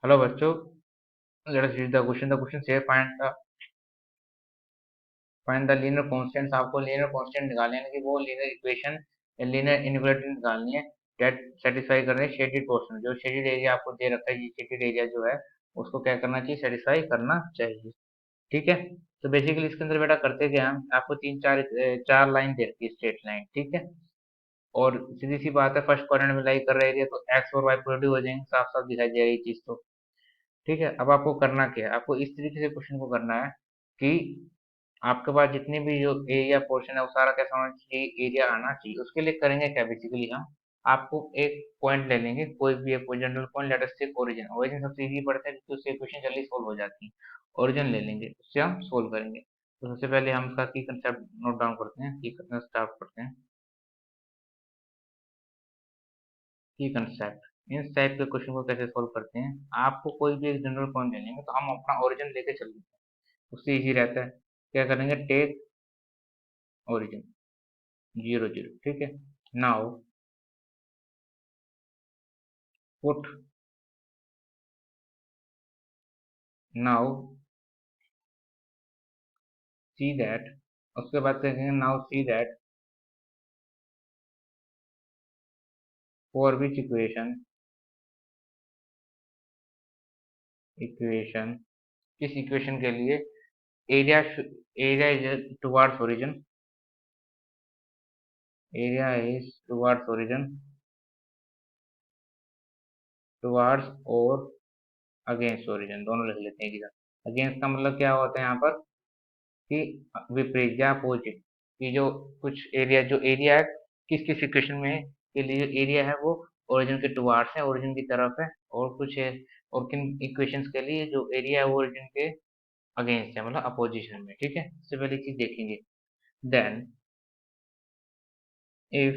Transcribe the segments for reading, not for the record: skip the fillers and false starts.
Hello बच्चों, let us read the question. The question says find the linear constants. आपको linear constant निकालने हैं कि वो linear equation या linear inequality निकालनी है that satisfy कर रहे हैं shaded portion. जो shaded area आपको दे रखा है, ये shaded area जो है उसको क्या करना चाहिए, satisfy करना चाहिए। ठीक है। तो बेसिकली इसके अंदर बेटा करते क्या हम, आपको तीन चार चार लाइन दे रखी है, स्ट्रेट लाइन। ठीक है। और सीधी सी बात है, फर्स्ट क्वाड्रेंट में लाई कर रहे थे तो एक्स और वाई पॉजिटिव हो जाएंगे, साफ साफ दिखाई दे रही चीज तो। ठीक है। अब आपको करना क्या है, आपको इस तरीके से क्वेश्चन को करना है कि आपके पास जितने भी जो एरिया पोर्शन है वो सारा कैसा होना चाहिए, एरिया आना चाहिए। उसके लिए करेंगे क्या, बेसिकली हम आपको एक पॉइंट ले लेंगे, कोई भी एक general point, let us take origin. Origin सबसे इजी पड़ता है क्योंकि उससे इक्वेशन जल्दी सोल्व हो जाती है। ओरिजिन ले लेंगे, उससे हम सोल्व करेंगे। तो सबसे पहले हम इसका की कंसेप्ट नोट डाउन करते हैं, की स्टार्ट करते हैं। की कंसेप्ट इस टाइप के क्वेश्चन को कैसे सोल्व करते हैं, आपको कोई भी एक जनरल पॉइंट ले लेंगे तो हम अपना ओरिजिन लेके चलेंगे, उससे इजी रहता है। क्या करेंगे, टेक ओरिजिन 0 0। ठीक है। Now put now see that, उसके बाद कहेंगे now see that for which equation किस इक्वेशन के लिए area area is towards origin, area is towards origin, towards और अगेंस्ट ओरिजिन, दोनों लिख लेते हैं एक साथ। अगेंस्ट का मतलब क्या होता है यहाँ पर कि विपरीत या अपोजिट, कि जो कुछ एरिया, जो एरिया है किस किस इक्वेशन में के लिए एरिया है वो ओरिजिन के टुवार्ड्स है, ओरिजिन की तरफ है। और कुछ है, और किन इक्वेशंस के लिए जो एरिया है वो ओरिजिन के अगेंस्ट है, मतलब अपोजिशन में। ठीक है। सबसे पहली चीज देखेंगे, then if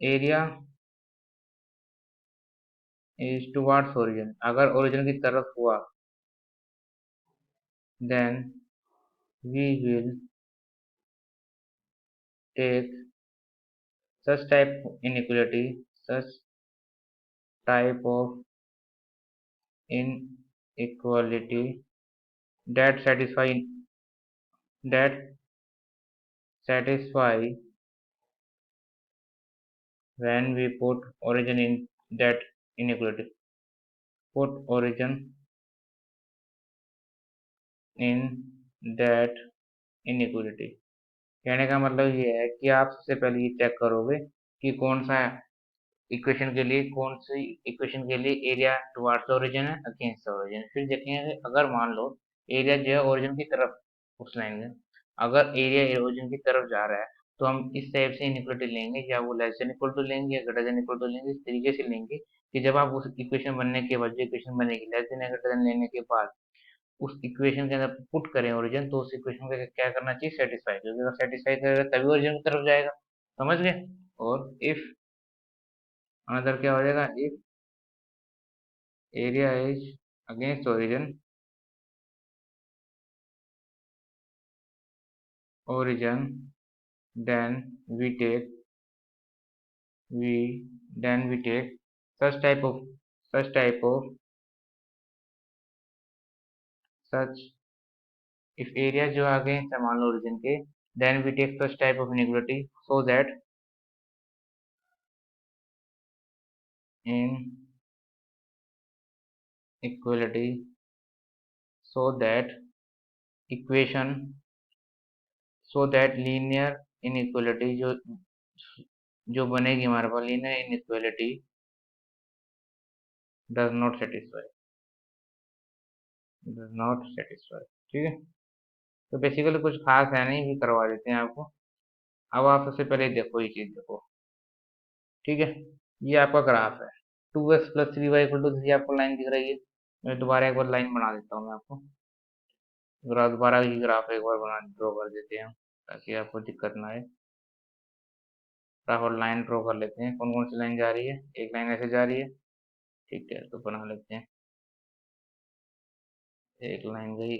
area is towards origin, अगर ओरिजिन की तरफ हुआ, then we will take such type inequality, such type of inequality that that satisfy when we put origin in that inequality, put origin in that inequality। कहने का मतलब ये है कि आप सबसे पहले ये चेक करोगे कि कौन सा इक्वेशन के लिए, कौन सी इक्वेशन के लिए एरिया टुवार्ड्स ओरिजिन है, अगेंस्ट ओरिजिन। फिर देखेंगे अगर मान लो एरिया जो है ओरिजिन की तरफ, उस लाइन में अगर एरिया ओरिजिन की तरफ जा रहा है तो हम इस टाइप से इनइक्वालिटी लेंगे, या वो लेस देन इक्वल टू लेंगे या ग्रेटर देन इक्वल टू लेंगे। इस तरीके से लेंगे कि जब आप उस इक्वेशन बनने के बाद, जो इक्वेशन बनेगी लेस देन या ग्रेटर देन लेने के बाद, उस इक्वेशन के अंदर पुट करें ओरिजिन, तो उस इक्वेशन को क्या करना चाहिए, सेटिस्फाई। क्योंकि अगर सेटिस्फाई करेगा तभी ओरिजिन की तरफ जाएगा। समझ गए। और इफ अनदर क्या हो जाएगा, if area is against origin, then we we take such type of such type of such if area जो अगेंस्ट है मान लो ओरिजिन के, then we take such type of inequality so that inequality so that equation so that linear inequality जो जो बनेगी हमारे पास, linear inequality does not satisfy, does not satisfy। ठीक है। तो बेसिकली कुछ खास है नहीं, भी करवा देते हैं आपको। अब आप सबसे पहले देखो ये चीज देखो। ठीक है। ये आपका ग्राफ है, 2x + 3y = 3 आपको लाइन दिख रही है। मैं दोबारा एक बार लाइन बना देता हूँ मैं आपको, ग्राफ दोबारा की ग्राफ एक बार बना ड्रॉ कर देते हैं ताकि आपको दिक्कत ना आए। ग्राफ और लाइन ड्रॉ कर लेते हैं, कौन कौन सी लाइन जा रही है। एक लाइन ऐसे जा रही है, ठीक है, तो बना लेते हैं। एक लाइन गई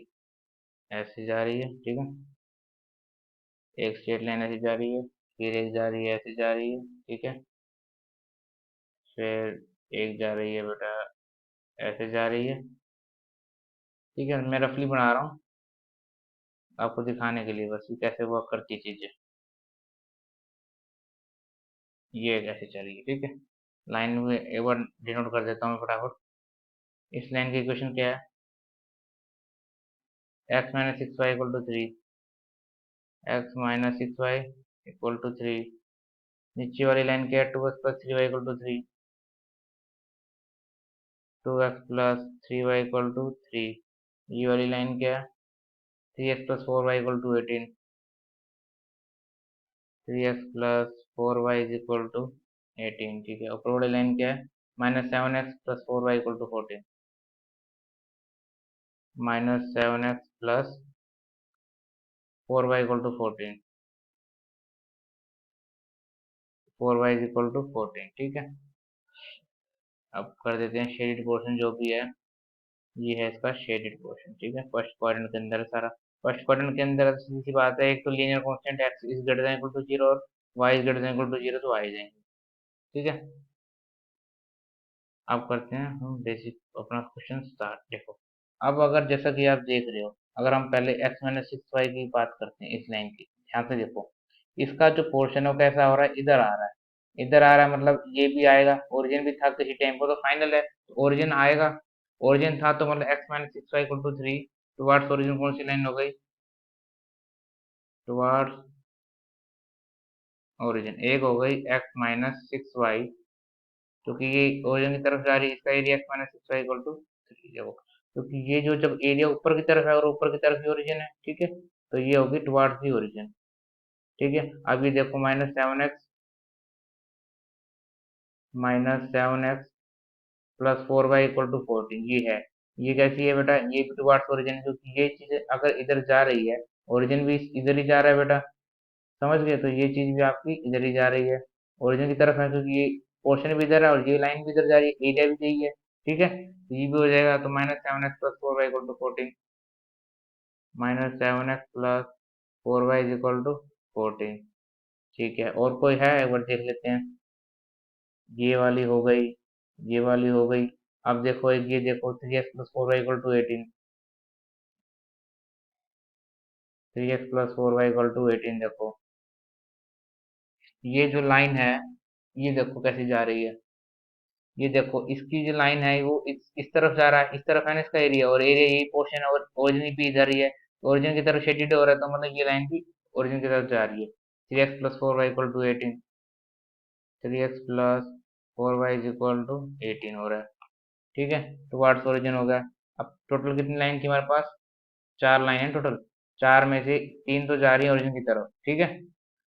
ऐसे जा रही है, ठीक है। एक स्ट्रेट लाइन ऐसे जा रही है, फिर एक जा रही है ऐसे जा रही है, ठीक है। फिर एक जा रही है बेटा, ऐसे जा रही है। ठीक है, मैं रफली बना रहा हूँ आपको दिखाने के लिए, बस कि कैसे वर्क करती है चीजें। ये कैसे चलेगी, ठीक है। लाइन में एक बार डिनोट कर देता हूँ फटाफट। इस लाइन की इक्वेशन क्या है? X minus six y equal to three. X minus six y equal to three. नीचे वाली लाइन क्या है? Two x plus three y equal to three. Two x plus three y equal to three. ये वाली line क्या है? Three x plus four y equal to eighteen. Three x plus four y is equal to eighteen. ठीक है, ऊपर वाली line क्या है? Minus seven x plus four y equal to fourteen. Minus seven x plus four y equal to fourteen. Four y is equal to fourteen. ठीक है, अब कर देते हैं शेडेड पोर्शन जो भी है। ये है इसका शेडेड पोर्शन। ठीक है, फर्स्ट क्वाड्रेंट के अंदर है सारा। फर्स्ट क्वाड्रेंट के अंदर सीधी सी बात है, एक तो linear constant x is greater than equal to zero और y is greater than equal to zero, तो आ ही जाएंगे। ठीक है, अब करते हैं हम बेसिक अपना क्वेश्चन स्टार्ट। देखो, अब अगर जैसा कि आप देख रहे हो, अगर हम पहले एक्स माइनस सिक्स वाई की बात करते हैं, इस लाइन की ध्यान से देखो। इसका जो पोर्शन है वो कैसा हो रहा है? इधर आ रहा है। इधर आ रहा है मतलब ये भी आएगा, ओरिजिन भी था किसी टाइम पर, तो फाइनल है, ओरिजिन आएगा। ओरिजिन था तो मतलब x minus six y equal to three. Towards origin कौन सी लाइन हो गई? टुवार्ड्स ओरिजिन एक हो गई एक्स माइनस सिक्स वाई, क्योंकि ये ओरिजिन की तरफ जा रही है, इसका area x minus six y equal to three. देखो, क्योंकि ये जो जब एरिया ऊपर की तरफ है और ऊपर की तरफ ही ओरिजिन है, ठीक है, तो ये होगी टुवार्ड्स दी ओरिजिन। ठीक है, अब ये देखो minus seven x plus four y equal to fourteen, ये है। ये कैसी है बेटा? ये भी टुवार्ड्स ओरिजिन है, क्योंकि ये चीज अगर इधर जा रही है, ओरिजिन भी इधर ही जा रहा है बेटा। समझ गए? तो ये चीज भी आपकी इधर ही जा रही है, ओरिजिन की तरफ है, क्योंकि ये पोर्शन भी इधर है और ये लाइन भी इधर जा रही है, एरिया भी यही है। ठीक है, तो ये भी हो जाएगा, तो minus seven x plus four y equal to fourteen. Minus seven x plus four y is equal to fourteen. ठीक है, और कोई है? एक बार देख लेते हैं। ये वाली हो गई, ये वाली हो गई। अब देखो, एक ये देखो, three x plus four y equal to eighteen. Three x plus four y equal to eighteen, देखो ये जो लाइन है, ये देखो कैसी जा रही है। ये देखो, इसकी जो लाइन है वो इस तरफ जा रहा है, इस तरफ है ना इसका एरिया, और एरिया यही पोर्शन है, और ओरिजिन भी इधर ही है, ओरिजिन की तरफ शेडेड हो रहा है, तो मतलब ये लाइन भी ओरिजिन की तरफ जा रही है। Three x plus four y equal to eighteen. Three x plus four y is equal to eighteen हो रहा है। ठीक है, टुवार्ड्स ओरिजिन हो गया। अब टोटल कितनी लाइन थी हमारे पास? चार लाइन है टोटल। चार में से तीन तो जा रही है ओरिजिन की तरफ, ठीक है,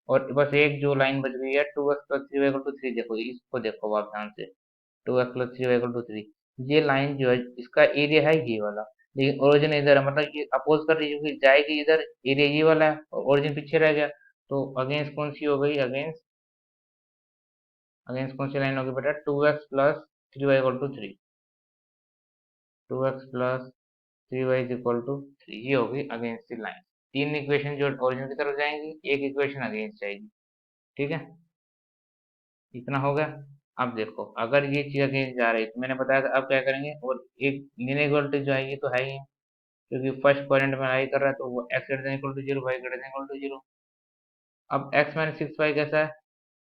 और बस एक जो लाइन बच गई है, two x plus three y equal to three. देखो, इसको देखो आप ध्यान से, two x plus three y equal to three. ये लाइन जो है, इसका एरिया है ये वाला, लेकिन ओरिजिन इधर है, मतलब ये अपोज कर रही है, क्योंकि जाएगी इधर, एरिया ये वाला है और ओरिजिन पीछे रह गया। तो अगेंस्ट कौन सी हो गई? अगेंस्ट अगेंस्ट कौन सी लाइन होगी बेटा? Two x plus three y equal to three. Two x plus three y is equal to three, ये होगी अगेंस्ट द लाइन। तीन इक्वेशन जो ओरिजिन की तरफ जाएंगी, एक इक्वेशन अगेंस्ट जाएगी। ठीक है, इतना हो गया। अब देखो, अगर ये चीज अगेंस्ट जा रही है तो मैंने बताया था, अब क्या करेंगे, और एक लीनियर वोल्टेज जो है ये तो है ही है, क्योंकि फर्स्ट क्वाड्रेंट में लाई कर रहा है, तो वो x greater than equal to zero, y greater than equal to zero. अब एक्स माइनस सिक्स वाई कैसा है?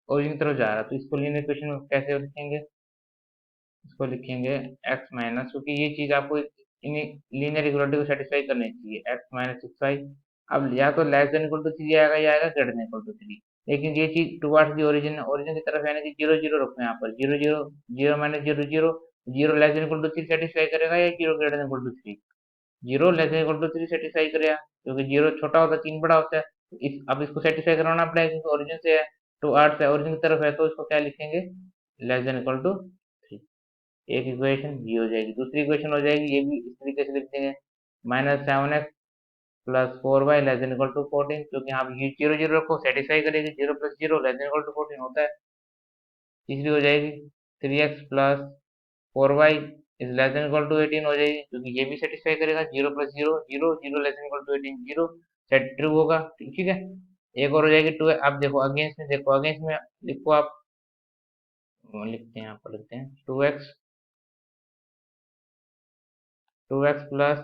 ओरिजिन की तरफ जा रहा है, तो इसको लीनियर इक्वेशन में कैसे लिखेंगे? इसको लिखेंगे एक्स माइनस, क्योंकि ये चीज आपको लीनियर इक्वालिटी को सेटिस्फाई करनी चाहिए, एक्स माइनस सिक्स वाई। अब या तो less than equal to three आएगा, या आएगा greater than equal to three. लेकिन ये चीज टुवार्ड्स दी ओरिजिन, ओरिजिन की तरफ यानी कि जीरो जीरो रखो यहाँ पर, zero zero, zero minus zero zero. Zero less than equal to three satisfy करेगा, या zero greater than equal to three? Zero less than equal to three satisfy करेगा, क्योंकि जीरो छोटा होता है, तीन बड़ा होता है। तो अब इसको सेटिस्फाई कराना पड़ेगा, क्योंकि ओरिजिन से है, टू आर्ट से ओरिजिन की तरफ है, तो इसको क्या लिखेंगे? Less than equal to three. एक इक्वेशन ये हो जाएगी। दूसरी इक्वेशन हो जाएगी, ये भी इस तरीके से लिख देंगे, minus seven x plus four y less than equal to fourteen, क्योंकि यहाँ ये जीरो जीरो को सेटिस्फाई करेगी, zero plus zero less than equal to fourteen होता है। तीसरी हो जाएगी, three x plus four y is less than equal to eighteen हो जाएगी, क्योंकि ये भी सेटिस्फाई करेगा, zero plus zero zero, zero less than equal to eighteen zero, set true होगा। ठीक है, एक और हो जाएगी टू। अब देखो अगेंस्ट में, देखो अगेंस्ट में लिखो आप, वो लिखते हैं, यहाँ पर लिखते हैं 2x प्लस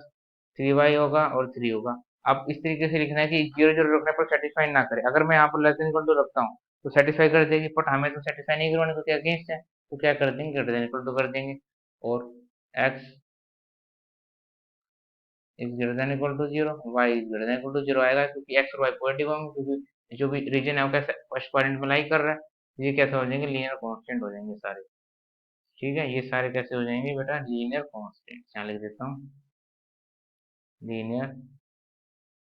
3y होगा और 3 होगा। अब इस तरीके से लिखना है कि 0 0 रखने पर सेटिस्फाई ना करे। अगर मैं यहाँ पर लेस देन इक्वल टू रखता हूँ तो सेटिस्फाई कर देगी, बट हमें तो सेटिस्फाई नहीं करवाने, तो क्या अगेंस्ट है, तो क्या कर देंगे, ग्रेटर देन इक्वल टू कर देंगे। और x is greater than equal to 0, y is greater than equal to 0 आएगा, क्योंकि x और y पॉजिटिव होंगे, क्योंकि जो भी रीजन है वो कैसे फर्स्ट पॉइंट में लाई कर रहा है। ये कैसे हो जाएंगे, लीनियर कांस्टेंट हो जाएंगे सारे। ठीक है, ये सारे कैसे हो जाएंगे बेटा, लीनियर कांस्टेंट। यहाँ लिख देता हूँ लीनियर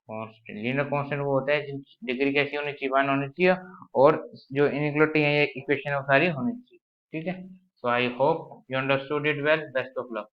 कांस्टेंट। लीनियर कांस्टेंट वो होता है जिनकी डिग्री कैसी होनी चाहिए, 1 होनी चाहिए, और जो इनइक्वालिटी है, ये इक्वेशन है वो सारी होनी चाहिए। ठीक है, so I hope you understood it well. Best of luck.